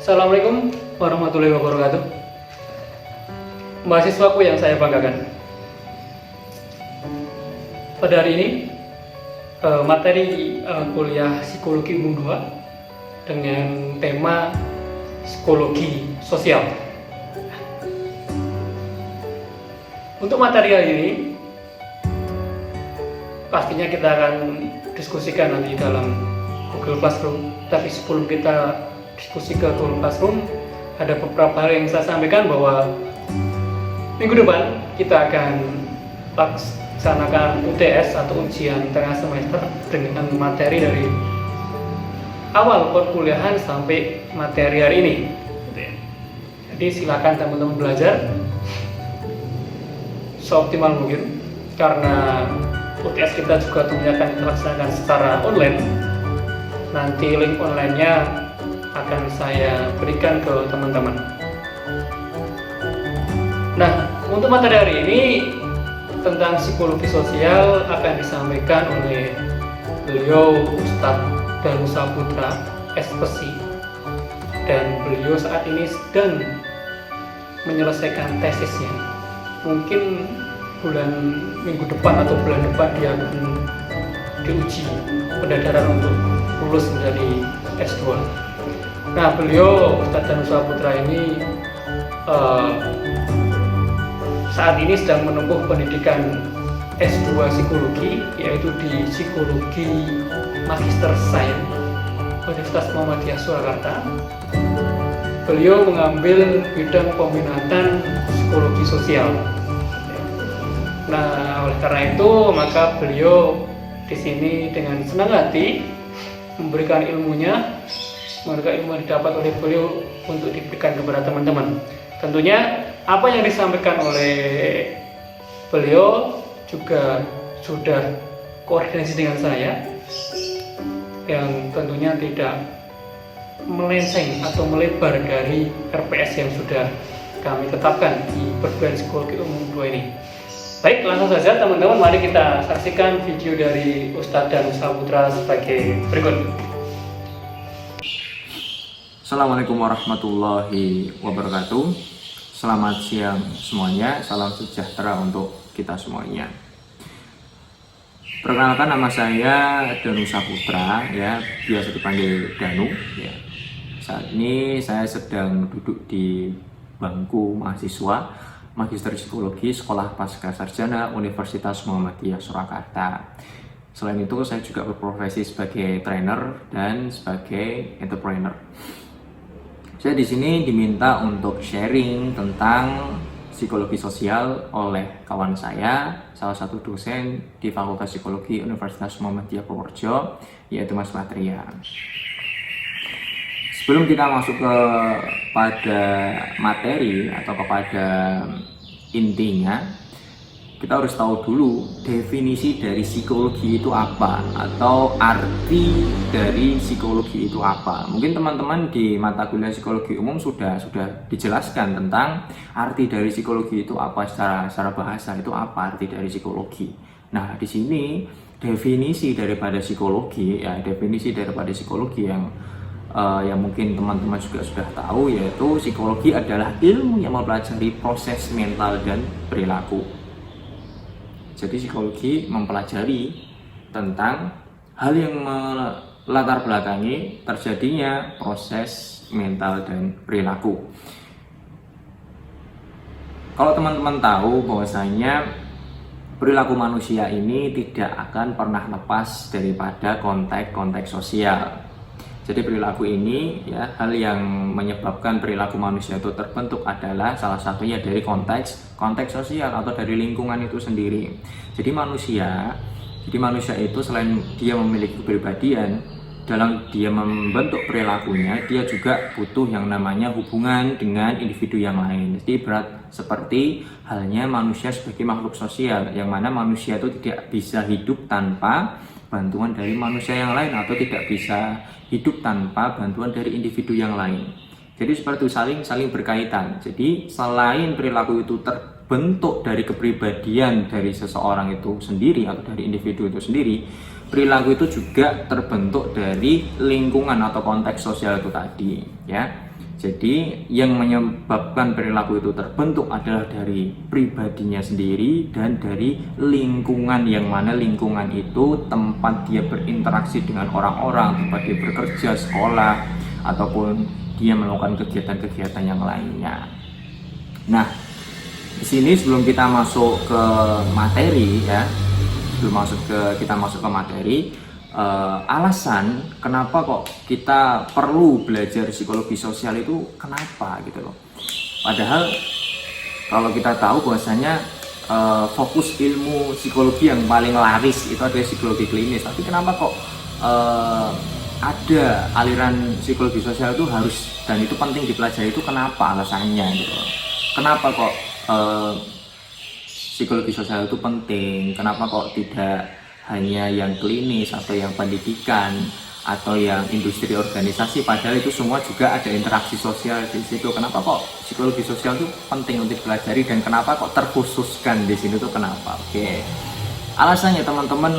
Assalamualaikum warahmatullahi wabarakatuh. Mahasiswaku yang saya banggakan, pada hari ini materi kuliah Psikologi Umum 2 dengan tema Psikologi Sosial. Untuk materi hari ini pastinya kita akan diskusikan nanti dalam Google Classroom. Tapi sebelum kita diskusi ke Google Classroom, ada beberapa hal yang saya sampaikan bahwa minggu depan kita akan laksanakan UTS atau ujian tengah semester dengan materi dari awal perkuliahan sampai materi hari ini. Jadi silakan teman-teman belajar seoptimal mungkin, karena UTS kita juga tentunya akan dilaksanakan secara online. Nanti link online-nya akan saya berikan ke teman-teman. Nah, untuk materi hari ini tentang psikologi sosial akan disampaikan oleh beliau Ustadz Danus Saputra, SPSI, dan beliau saat ini sedang menyelesaikan tesisnya. Mungkin minggu depan atau bulan depan dia akan diuji pendadaran untuk lulus menjadi S2. Nah, beliau Ustadz Danus Saputra ini saat ini sedang menempuh pendidikan S2 Psikologi, yaitu di Psikologi Magister Sains Universitas Muhammadiyah Surakarta. Beliau mengambil bidang peminatan psikologi sosial. Nah, oleh karena itu maka beliau di sini dengan senang hati memberikan ilmunya, memberikan ilmu yang didapat oleh beliau untuk diberikan kepada teman-teman. Tentunya apa yang disampaikan oleh beliau juga sudah koordinasi dengan saya, yang tentunya tidak melenceng atau melebar dari RPS yang sudah kami tetapkan di Perguruan Psikologi Umum 2 ini. Baik, langsung saja teman-teman, mari kita saksikan video dari Ustadz Danus Saputra sebagai berikut. Assalamualaikum warahmatullahi wabarakatuh. Selamat siang semuanya, salam sejahtera untuk kita semuanya. Perkenalkan, nama saya Danus Saputra, ya, biasa dipanggil Danu. Ya. Saat ini saya sedang duduk di bangku mahasiswa Magister Psikologi Sekolah Pasca Sarjana Universitas Muhammadiyah Surakarta. Selain itu, saya juga berprofesi sebagai trainer dan sebagai entrepreneur. Saya di sini diminta untuk sharing tentang psikologi sosial oleh kawan saya, salah satu dosen di Fakultas Psikologi Universitas Muhammadiyah Purworejo, yaitu Mas Patria. Sebelum kita masuk kepada materi atau kepada intinya, kita harus tahu dulu definisi dari psikologi itu apa, atau arti dari psikologi itu apa. Mungkin teman-teman di mata kuliah psikologi umum sudah dijelaskan tentang arti dari psikologi itu apa, secara bahasa itu apa arti dari psikologi. Nah, di sini definisi daripada psikologi yang mungkin teman-teman juga sudah tahu, yaitu psikologi adalah ilmu yang mempelajari proses mental dan perilaku. Jadi psikologi mempelajari tentang hal yang melatar belakangi terjadinya proses mental dan perilaku. Kalau teman-teman tahu bahwasanya perilaku manusia ini tidak akan pernah lepas daripada konteks sosial. Jadi perilaku ini, ya, hal yang menyebabkan perilaku manusia itu terbentuk adalah salah satunya dari konteks sosial atau dari lingkungan itu sendiri. Jadi manusia itu selain dia memiliki kepribadian, dalam dia membentuk perilakunya, dia juga butuh yang namanya hubungan dengan individu yang lain. Jadi berat seperti halnya manusia sebagai makhluk sosial, yang mana manusia itu tidak bisa hidup tanpa bantuan dari manusia yang lain, atau tidak bisa hidup tanpa bantuan dari individu yang lain. Jadi seperti itu, saling berkaitan. Jadi selain perilaku itu terbentuk dari kepribadian dari seseorang itu sendiri atau dari individu itu sendiri, perilaku itu juga terbentuk dari lingkungan atau konteks sosial itu tadi, ya. Jadi yang menyebabkan perilaku itu terbentuk adalah dari pribadinya sendiri dan dari lingkungan, yang mana lingkungan itu tempat dia berinteraksi dengan orang-orang, tempat dia bekerja, sekolah, ataupun dia melakukan kegiatan-kegiatan yang lainnya. Nah, di sini sebelum kita masuk ke materi ya, kita masuk ke materi, alasan kenapa kok kita perlu belajar psikologi sosial itu kenapa gitu loh. Padahal kalau kita tahu bahwasanya fokus ilmu psikologi yang paling laris itu adalah psikologi klinis, tapi kenapa kok ada aliran psikologi sosial itu harus dan itu penting dipelajari, itu kenapa alasannya gitu loh. Kenapa kok psikologi sosial itu penting, kenapa kok tidak hanya yang klinis atau yang pendidikan atau yang industri organisasi, padahal itu semua juga ada interaksi sosial di situ. Kenapa kok psikologi sosial itu penting untuk dipelajari dan kenapa kok terkhususkan di sini tuh kenapa? Oke. Alasannya teman-teman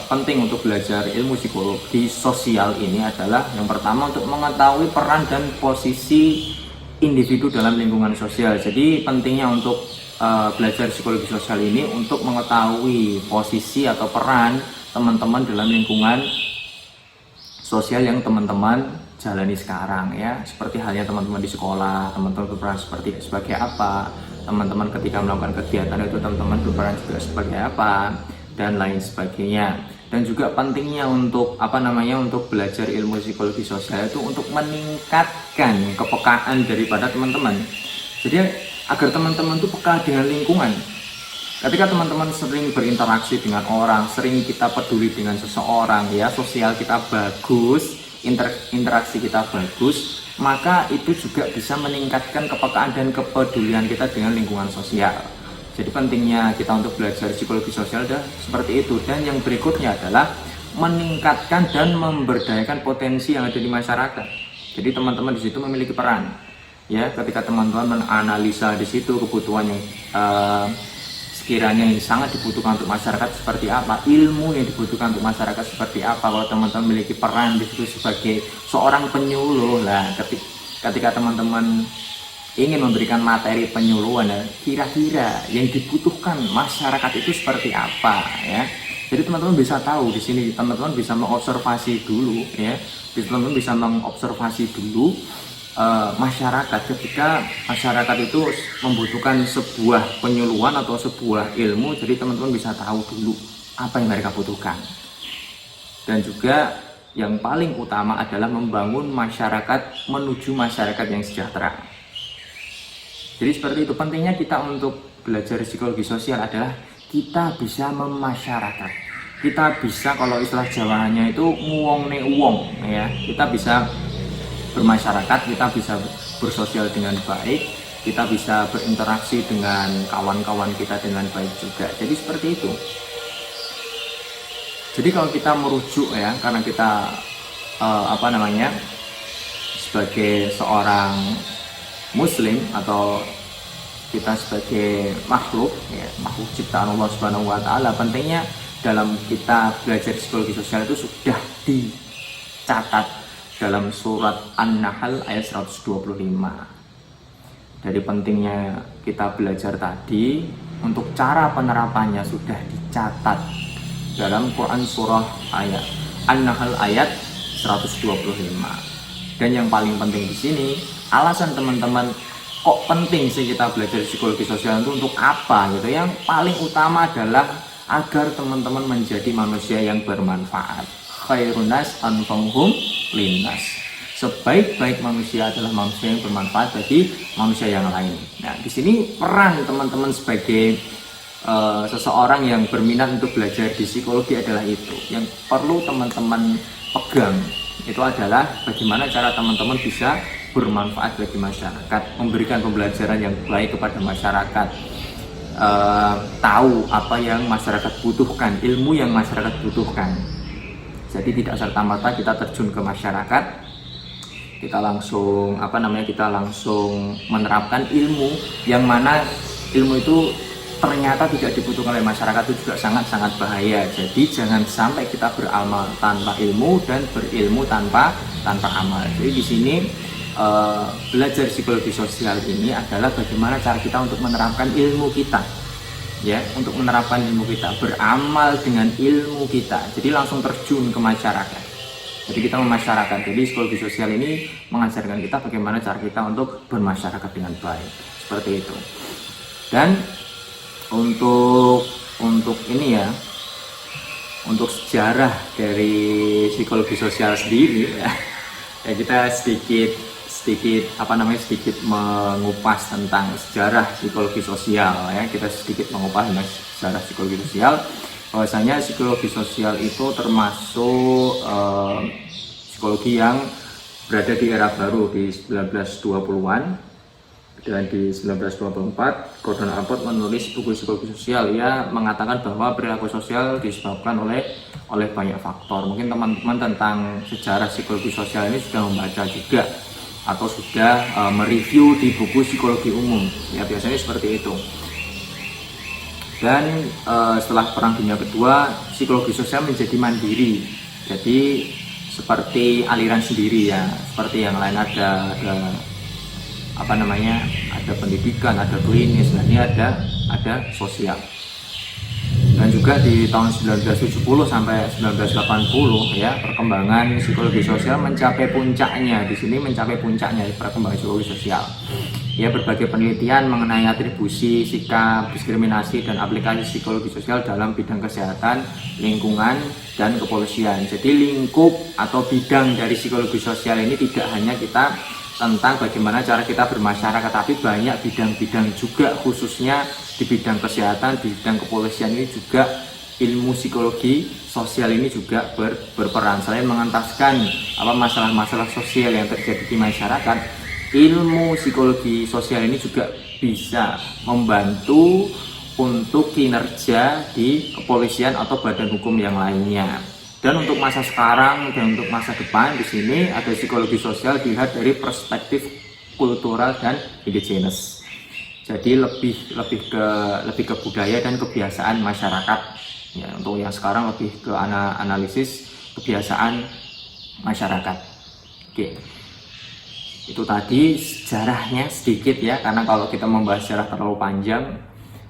penting untuk belajar ilmu psikologi sosial ini adalah yang pertama untuk mengetahui peran dan posisi individu dalam lingkungan sosial. Jadi pentingnya untuk belajar psikologi sosial ini untuk mengetahui posisi atau peran teman-teman dalam lingkungan sosial yang teman-teman jalani sekarang ya. Seperti halnya teman-teman di sekolah, teman-teman berperan sebagai apa, teman-teman ketika melakukan kegiatan itu teman-teman berperan juga sebagai apa, dan lain sebagainya. Dan juga pentingnya untuk untuk belajar ilmu psikologi sosial itu untuk meningkatkan kepekaan daripada teman-teman. Jadi agar teman-teman itu peka dengan lingkungan. Ketika teman-teman sering berinteraksi dengan orang, sering kita peduli dengan seseorang ya, sosial kita bagus, interaksi kita bagus, maka itu juga bisa meningkatkan kepekaan dan kepedulian kita dengan lingkungan sosial. Jadi pentingnya kita untuk belajar psikologi sosial adalah seperti itu. Dan yang berikutnya adalah meningkatkan dan memberdayakan potensi yang ada di masyarakat. Jadi teman-teman di situ memiliki peran. Ya, ketika teman-teman menganalisa di situ kebutuhan yang sekiranya yang sangat dibutuhkan untuk masyarakat seperti apa, ilmu yang dibutuhkan untuk masyarakat seperti apa. Kalau teman-teman memiliki peran di situ sebagai seorang penyuluh, lah ketika teman-teman ingin memberikan materi penyuluhan, kira-kira yang dibutuhkan masyarakat itu seperti apa ya. Jadi teman-teman bisa tahu di sini, teman-teman bisa mengobservasi dulu ya. Teman-teman bisa mengobservasi dulu masyarakat. Ketika masyarakat itu membutuhkan sebuah penyuluhan atau sebuah ilmu, jadi teman-teman bisa tahu dulu apa yang mereka butuhkan. Dan juga yang paling utama adalah membangun masyarakat menuju masyarakat yang sejahtera. Jadi seperti itu pentingnya kita untuk belajar psikologi sosial adalah kita bisa memasyarakat. Kita bisa, kalau istilah Jawanya itu nguwongne uwong ya. Kita bisa bermasyarakat, kita bisa bersosial dengan baik, kita bisa berinteraksi dengan kawan-kawan kita dengan baik juga. Jadi seperti itu. Jadi kalau kita merujuk ya, karena kita sebagai seorang muslim atau kita sebagai makhluk ya, makhluk ciptaan Allah Subhanahu wa taala, pentingnya dalam kita belajar psikologi sosial itu sudah dicatat dalam surat An-Nahl ayat 125. Dari pentingnya kita belajar tadi, untuk cara penerapannya sudah dicatat dalam Quran surah ayat An-Nahl ayat 125. Dan yang paling penting di sini, alasan teman-teman kok penting sih kita belajar psikologi sosial itu untuk apa gitu. Yang paling utama adalah agar teman-teman menjadi manusia yang bermanfaat. Khairunas anfa'uhum linnas. Sebaik-baik manusia adalah manusia yang bermanfaat bagi manusia yang lain. Nah, di sini peran teman-teman sebagai seseorang yang berminat untuk belajar di psikologi adalah itu. Yang perlu teman-teman pegang itu adalah bagaimana cara teman-teman bisa bermanfaat bagi masyarakat, memberikan pembelajaran yang baik kepada masyarakat, tahu apa yang masyarakat butuhkan, ilmu yang masyarakat butuhkan. Jadi tidak serta-merta kita terjun ke masyarakat, kita langsung menerapkan ilmu yang mana ilmu itu ternyata tidak dibutuhkan oleh masyarakat, itu juga sangat-sangat bahaya. Jadi jangan sampai kita beramal tanpa ilmu dan berilmu tanpa amal. Jadi di sini belajar psikologi sosial ini adalah bagaimana cara kita untuk menerapkan ilmu kita, ya, untuk menerapkan ilmu kita, beramal dengan ilmu kita, jadi langsung terjun ke masyarakat. Jadi kita memasyarakat. Jadi psikologi sosial ini mengajarkan kita bagaimana cara kita untuk bermasyarakat dengan baik, seperti itu. Dan untuk ini ya, untuk sejarah dari psikologi sosial sendiri ya, ya kita sedikit mengupas tentang sejarah psikologi sosial ya. Kita sedikit mengupas tentang sejarah psikologi sosial, bahwasanya psikologi sosial itu termasuk psikologi yang berada di era baru di 1920-an. Dan di 1924 Gordon Allport menulis buku psikologi sosial. Ia mengatakan bahwa perilaku sosial disebabkan oleh banyak faktor. Mungkin teman-teman tentang sejarah psikologi sosial ini sudah membaca juga atau sudah mereview di buku psikologi umum ya, biasanya seperti itu. Dan setelah Perang Dunia Kedua, psikologi sosial menjadi mandiri, jadi seperti aliran sendiri ya, seperti yang lain ada pendidikan, ada klinis, dan ini ada sosial. Dan juga di tahun 1970 sampai 1980 ya, perkembangan psikologi sosial mencapai puncaknya. Di sini mencapai puncaknya perkembangan psikologi sosial. Ya, berbagai penelitian mengenai atribusi, sikap, diskriminasi, dan aplikasi psikologi sosial dalam bidang kesehatan, lingkungan, dan kepolisian. Jadi lingkup atau bidang dari psikologi sosial ini tidak hanya kita tentang bagaimana cara kita bermasyarakat, tapi banyak bidang-bidang juga, khususnya di bidang kesehatan, di bidang kepolisian ini juga ilmu psikologi sosial ini juga berperan. Selain mengentaskan masalah-masalah sosial yang terjadi di masyarakat, ilmu psikologi sosial ini juga bisa membantu untuk kinerja di kepolisian atau badan hukum yang lainnya. Dan untuk masa sekarang dan untuk masa depan, di sini ada psikologi sosial dilihat dari perspektif kultural dan indigenes. Jadi lebih ke budaya dan kebiasaan masyarakat. Ya, untuk yang sekarang lebih ke analisis kebiasaan masyarakat. Oke. Itu tadi sejarahnya sedikit ya, karena kalau kita membahas sejarah terlalu panjang,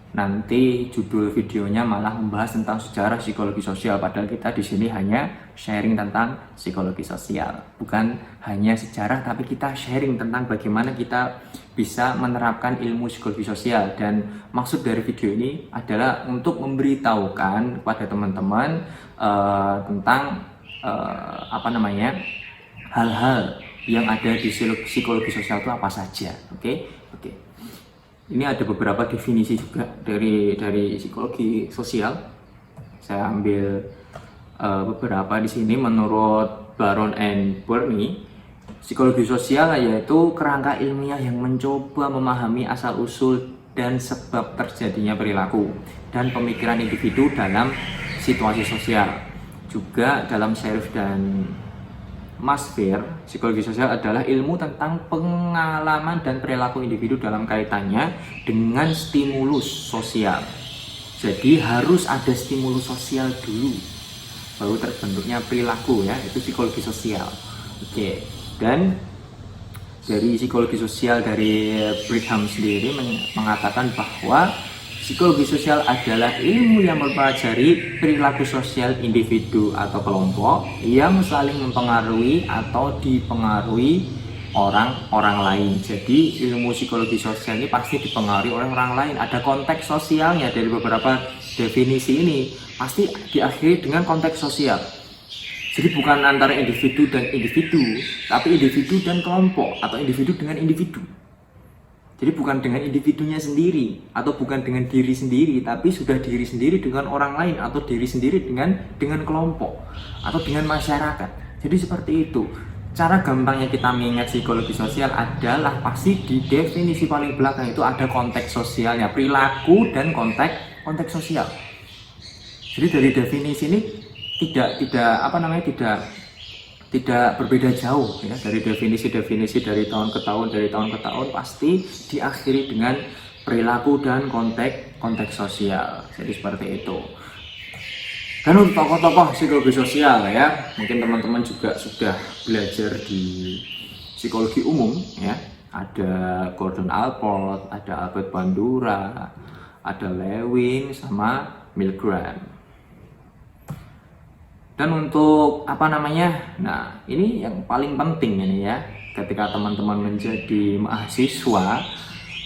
nanti judul videonya malah membahas tentang sejarah psikologi sosial, padahal kita di sini hanya sharing tentang psikologi sosial, bukan hanya sejarah, tapi kita sharing tentang bagaimana kita bisa menerapkan ilmu psikologi sosial. Dan maksud dari video ini adalah untuk memberitahukan kepada teman-teman tentang hal-hal yang ada di psikologi sosial itu apa saja. Oke. Ini ada beberapa definisi juga dari psikologi sosial. Saya ambil beberapa di sini. Menurut Baron and Burney, psikologi sosial yaitu kerangka ilmiah yang mencoba memahami asal-usul dan sebab terjadinya perilaku dan pemikiran individu dalam situasi sosial. Juga dalam Sheriff dan Masfer, psikologi sosial adalah ilmu tentang pengalaman dan perilaku individu dalam kaitannya dengan stimulus sosial. Jadi harus ada stimulus sosial dulu, baru terbentuknya perilaku ya, itu psikologi sosial. Oke. Dan dari psikologi sosial dari Brigham sendiri mengatakan bahwa psikologi sosial adalah ilmu yang mempelajari perilaku sosial individu atau kelompok yang saling mempengaruhi atau dipengaruhi orang lain. Jadi ilmu psikologi sosial ini pasti dipengaruhi oleh orang lain. Ada konteks sosialnya. Dari beberapa definisi ini pasti diakhiri dengan konteks sosial. Jadi bukan antara individu dan individu, tapi individu dan kelompok atau individu dengan individu. Jadi bukan dengan individunya sendiri atau bukan dengan diri sendiri, tapi sudah diri sendiri dengan orang lain atau diri sendiri dengan kelompok atau dengan masyarakat. Jadi seperti itu. Cara gampangnya kita mengingat psikologi sosial adalah pasti di definisi paling belakang itu ada konteks sosialnya, perilaku dan konteks sosial. Jadi dari definisi ini tidak berbeda jauh ya, dari definisi dari tahun ke tahun pasti diakhiri dengan perilaku dan konteks sosial. Jadi seperti itu. Dan untuk tokoh-tokoh psikologi sosial ya, mungkin teman-teman juga sudah belajar di psikologi umum ya. Ada Gordon Allport, ada Albert Bandura, ada Lewin sama Milgram. Dan untuk nah ini yang paling penting ini ya, ketika teman-teman menjadi mahasiswa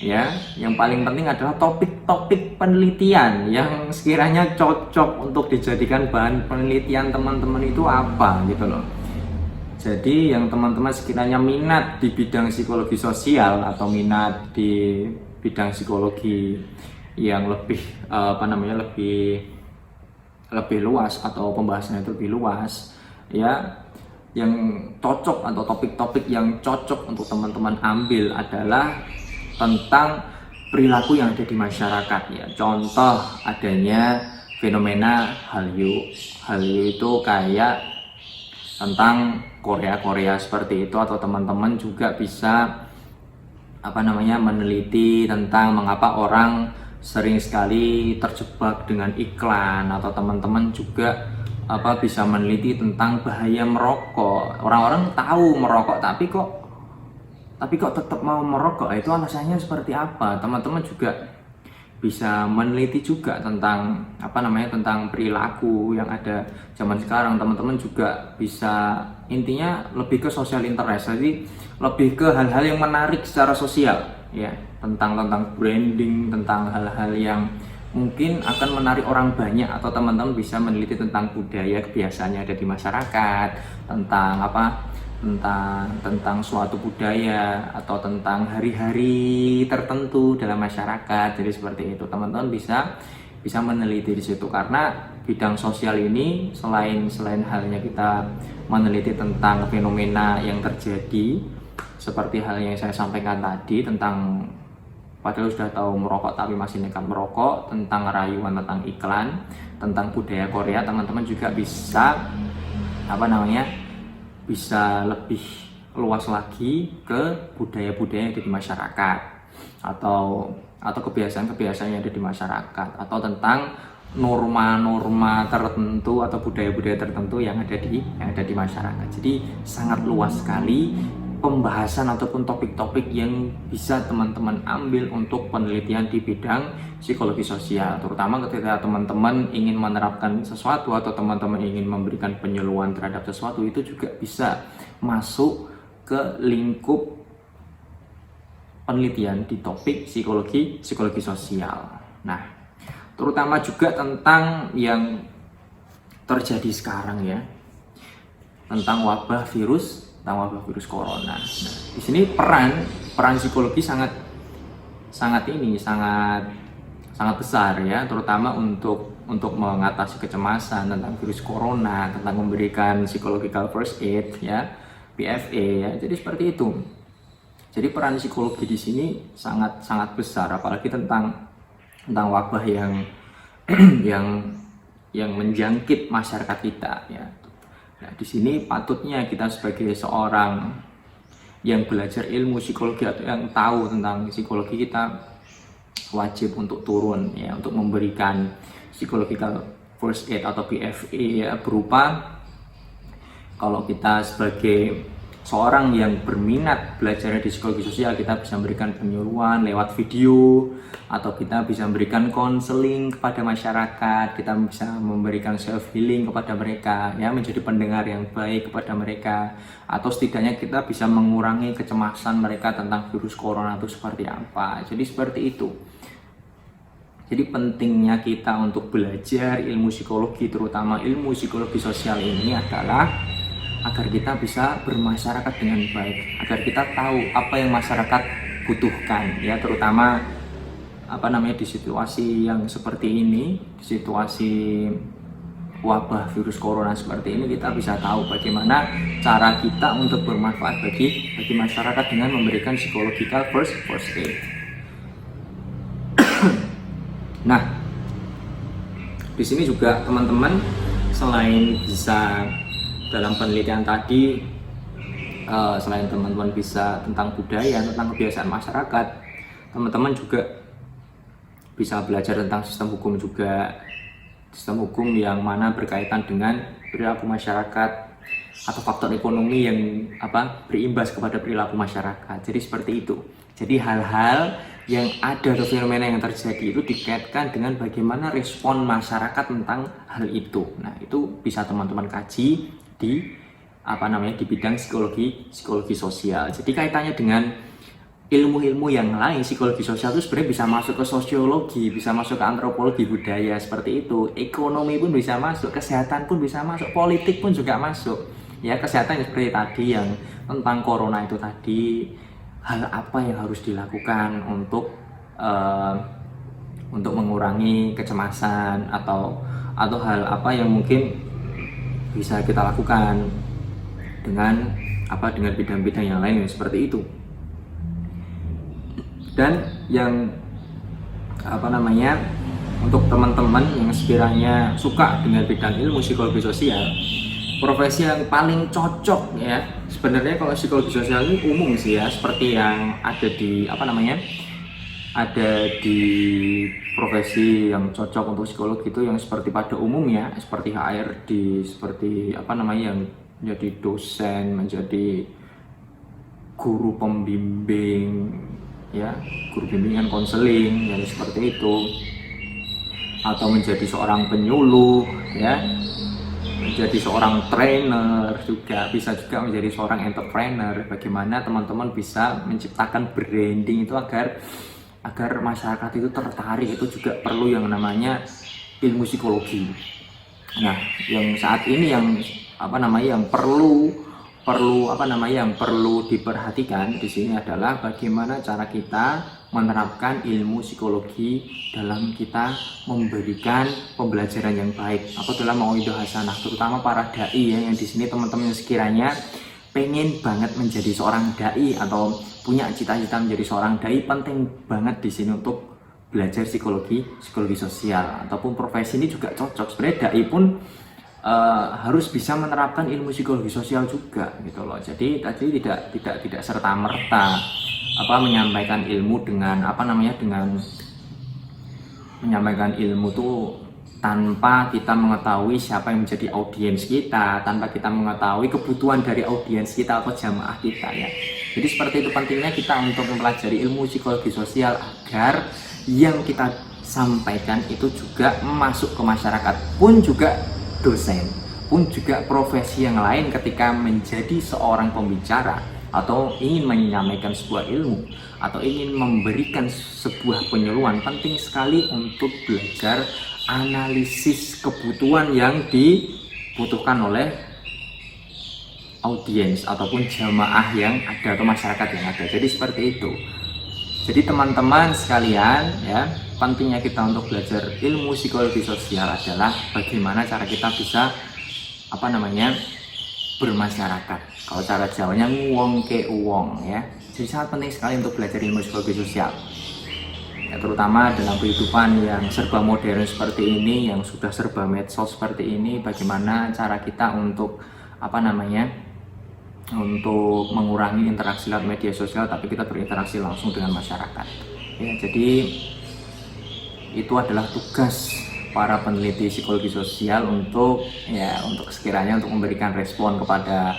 ya, yang paling penting adalah topik-topik penelitian yang sekiranya cocok untuk dijadikan bahan penelitian teman-teman itu apa gitu loh. Jadi yang teman-teman sekiranya minat di bidang psikologi sosial atau minat di bidang psikologi yang lebih lebih luas atau pembahasannya itu lebih luas ya, yang cocok atau topik-topik yang cocok untuk teman-teman ambil adalah tentang perilaku yang ada di masyarakat ya. Contoh adanya fenomena Hallyu. Hallyu itu kayak tentang Korea seperti itu, atau teman-teman juga bisa meneliti tentang mengapa orang sering sekali terjebak dengan iklan, atau teman-teman juga bisa meneliti tentang bahaya merokok. Orang-orang tahu merokok tapi kok tetap mau merokok, itu alasannya seperti apa? Teman-teman juga bisa meneliti juga tentang tentang perilaku yang ada zaman sekarang. Teman-teman juga bisa, intinya lebih ke social interest, jadi lebih ke hal-hal yang menarik secara sosial ya, tentang branding, tentang hal-hal yang mungkin akan menarik orang banyak. Atau teman-teman bisa meneliti tentang budaya kebiasaan yang ada di masyarakat, tentang suatu budaya atau tentang hari-hari tertentu dalam masyarakat. Jadi seperti itu, teman-teman bisa meneliti di situ, karena bidang sosial ini selain halnya kita meneliti tentang fenomena yang terjadi seperti hal yang saya sampaikan tadi, tentang padahal sudah tahu merokok tapi masih nekat merokok, tentang rayuan, tentang iklan, tentang budaya Korea, teman-teman juga bisa bisa lebih luas lagi ke budaya-budaya yang ada di masyarakat, atau kebiasaan-kebiasaan yang ada di masyarakat, atau tentang norma-norma tertentu atau budaya-budaya tertentu yang ada di masyarakat. Jadi sangat luas sekali pembahasan ataupun topik-topik yang bisa teman-teman ambil untuk penelitian di bidang psikologi sosial, terutama ketika teman-teman ingin menerapkan sesuatu atau teman-teman ingin memberikan penyuluhan terhadap sesuatu. Itu juga bisa masuk ke lingkup penelitian di topik psikologi sosial. Nah, terutama juga tentang yang terjadi sekarang ya, tentang wabah virus corona. Nah, di sini peran psikologi sangat besar ya, terutama untuk mengatasi kecemasan tentang virus corona, tentang memberikan psychological first aid ya, PFA ya. Jadi seperti itu. Jadi peran psikologi di sini sangat besar, apalagi tentang wabah yang yang menjangkit masyarakat kita ya. Nah, di sini patutnya kita sebagai seorang yang belajar ilmu psikologi atau yang tahu tentang psikologi, kita wajib untuk turun ya, untuk memberikan psychological first aid atau PFA ya, berupa kalau kita sebagai seorang yang berminat belajar di psikologi sosial, kita bisa memberikan penyuluhan lewat video, atau kita bisa memberikan konseling kepada masyarakat, kita bisa memberikan self healing kepada mereka ya, menjadi pendengar yang baik kepada mereka, atau setidaknya kita bisa mengurangi kecemasan mereka tentang virus corona itu seperti apa. Jadi seperti itu. Jadi pentingnya kita untuk belajar ilmu psikologi, terutama ilmu psikologi sosial ini adalah agar kita bisa bermasyarakat dengan baik, agar kita tahu apa yang masyarakat butuhkan ya, terutama di situasi yang seperti ini, di situasi wabah virus corona seperti ini, kita bisa tahu bagaimana cara kita untuk bermanfaat bagi masyarakat dengan memberikan psychological first aid. Nah, di sini juga teman-teman selain bisa dalam penelitian tadi, selain teman-teman bisa tentang budaya, tentang kebiasaan masyarakat, teman-teman juga bisa belajar tentang sistem hukum juga, sistem hukum yang mana berkaitan dengan perilaku masyarakat, atau faktor ekonomi yang berimbas kepada perilaku masyarakat. Jadi seperti itu. Jadi hal-hal yang ada atau fenomena yang terjadi itu dikaitkan dengan bagaimana respon masyarakat tentang hal itu. Nah, itu bisa teman-teman kaji di di bidang psikologi sosial. Jadi kaitannya dengan ilmu-ilmu yang lain, psikologi sosial itu sebenarnya bisa masuk ke sosiologi, bisa masuk ke antropologi budaya seperti itu. Ekonomi pun bisa masuk, kesehatan pun bisa masuk, politik pun juga masuk. Ya, kesehatan seperti tadi yang tentang corona itu tadi, hal apa yang harus dilakukan untuk mengurangi kecemasan atau hal apa yang mungkin bisa kita lakukan dengan bidang-bidang yang lain seperti itu. Dan yang untuk teman-teman yang sekiranya suka dengan bidang ilmu psikologi sosial, profesi yang paling cocok ya sebenarnya kalau psikologi sosial ini umum sih ya, seperti yang ada di profesi yang cocok untuk psikologi itu yang seperti pada umumnya, seperti HRD, seperti yang menjadi dosen, menjadi guru pembimbing ya, guru bimbingan konseling yang seperti itu, atau menjadi seorang penyuluh ya, menjadi seorang trainer, juga bisa juga menjadi seorang entrepreneur. Bagaimana teman-teman bisa menciptakan branding itu agar masyarakat itu tertarik, itu juga perlu yang namanya ilmu psikologi. Nah, yang saat ini yang perlu diperhatikan di sini adalah bagaimana cara kita menerapkan ilmu psikologi dalam kita memberikan pembelajaran yang baik atau dalam mauidhah hasanah, terutama para dai ya, yang di sini teman-teman yang sekiranya pengen banget menjadi seorang dai atau punya cita-cita menjadi seorang dai, penting banget di sini untuk belajar psikologi sosial ataupun profesi ini juga cocok. Sebenarnya dai pun harus bisa menerapkan ilmu psikologi sosial juga gitu loh. Jadi tadi tidak serta merta menyampaikan ilmu dengan menyampaikan ilmu tuh tanpa kita mengetahui siapa yang menjadi audiens kita, tanpa kita mengetahui kebutuhan dari audiens kita atau jamaah kita ya. Jadi seperti itu pentingnya kita untuk mempelajari ilmu psikologi sosial agar yang kita sampaikan itu juga masuk ke masyarakat, pun juga dosen, pun juga profesi yang lain ketika menjadi seorang pembicara atau ingin menyampaikan sebuah ilmu atau ingin memberikan sebuah penyuluhan, penting sekali untuk belajar analisis kebutuhan yang dibutuhkan oleh audiens ataupun jamaah yang ada atau masyarakat yang ada. Jadi seperti itu. Jadi teman-teman sekalian ya, pentingnya kita untuk belajar ilmu psikologi sosial adalah bagaimana cara kita bisa bermasyarakat. Kalau cara Jawanya nguwong ke uwong ya. Jadi sangat penting sekali untuk belajar ilmu psikologi sosial. Ya, terutama dalam kehidupan yang serba modern seperti ini, yang sudah serba medsos seperti ini, bagaimana cara kita untuk untuk mengurangi interaksi lewat media sosial, tapi kita berinteraksi langsung dengan masyarakat. Ya, jadi itu adalah tugas para peneliti psikologi sosial untuk sekiranya untuk memberikan respon kepada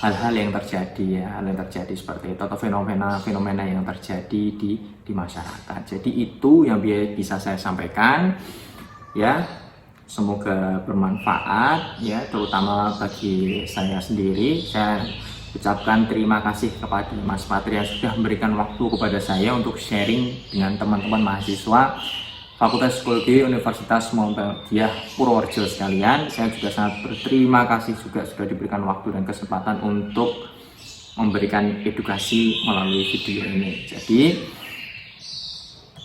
hal-hal yang terjadi ya, hal yang terjadi seperti itu atau fenomena yang terjadi di masyarakat. Jadi itu yang bisa saya sampaikan ya. Semoga bermanfaat ya, terutama bagi saya sendiri. Saya ucapkan terima kasih kepada Mas Patri yang sudah memberikan waktu kepada saya untuk sharing dengan teman-teman mahasiswa Fakultas Psikologi Universitas Muhammadiyah Purworejo sekalian. Saya juga sangat berterima kasih juga sudah diberikan waktu dan kesempatan untuk memberikan edukasi melalui video ini. Jadi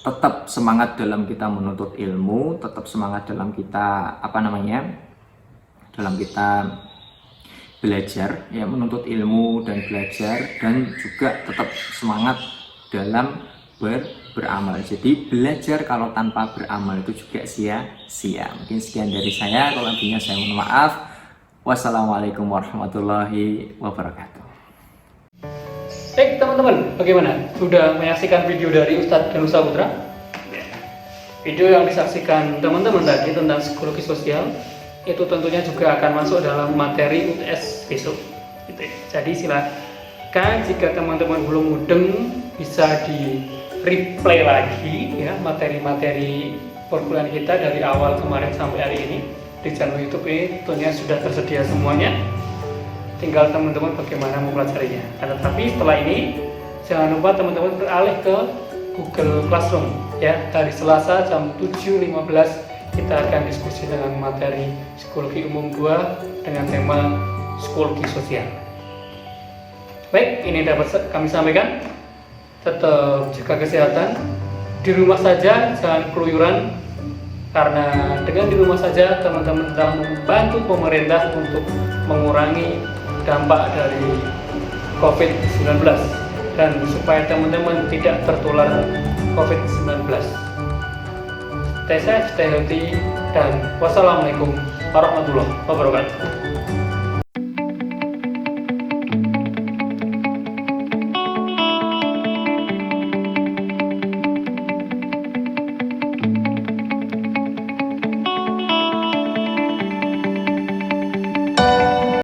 tetap semangat dalam kita menuntut ilmu, tetap semangat dalam kita dalam kita belajar ya, menuntut ilmu dan belajar, dan juga tetap semangat dalam beramal. Jadi belajar kalau tanpa beramal itu juga sia-sia. Mungkin sekian dari saya, kalau lebihnya saya mohon maaf. Wassalamualaikum warahmatullahi wabarakatuh. Baik teman-teman, bagaimana? Sudah menyaksikan video dari Ustadz Danusa Putra? Video yang disaksikan teman-teman tadi tentang psikologi sosial itu tentunya juga akan masuk dalam materi UTS besok gitu ya. Jadi silakan jika teman-teman belum mudeng bisa di replay lagi ya materi-materi perkuliahan kita dari awal kemarin sampai hari ini di channel YouTube ini tentunya sudah tersedia semuanya, tinggal teman-teman bagaimana mempelajarinya. Tapi setelah ini jangan lupa teman-teman beralih ke Google Classroom ya, dari Selasa jam 7.15 kita akan diskusi dengan materi psikologi umum 2 dengan tema psikologi sosial. Baik, ini dapat kami sampaikan. Tetap jaga kesehatan, di rumah saja, jangan keluyuran, karena dengan di rumah saja teman-teman telah membantu pemerintah untuk mengurangi dampak dari COVID-19 dan supaya teman-teman tidak tertular COVID-19. Stay safe, stay healthy, dan wassalamualaikum warahmatullahi wabarakatuh.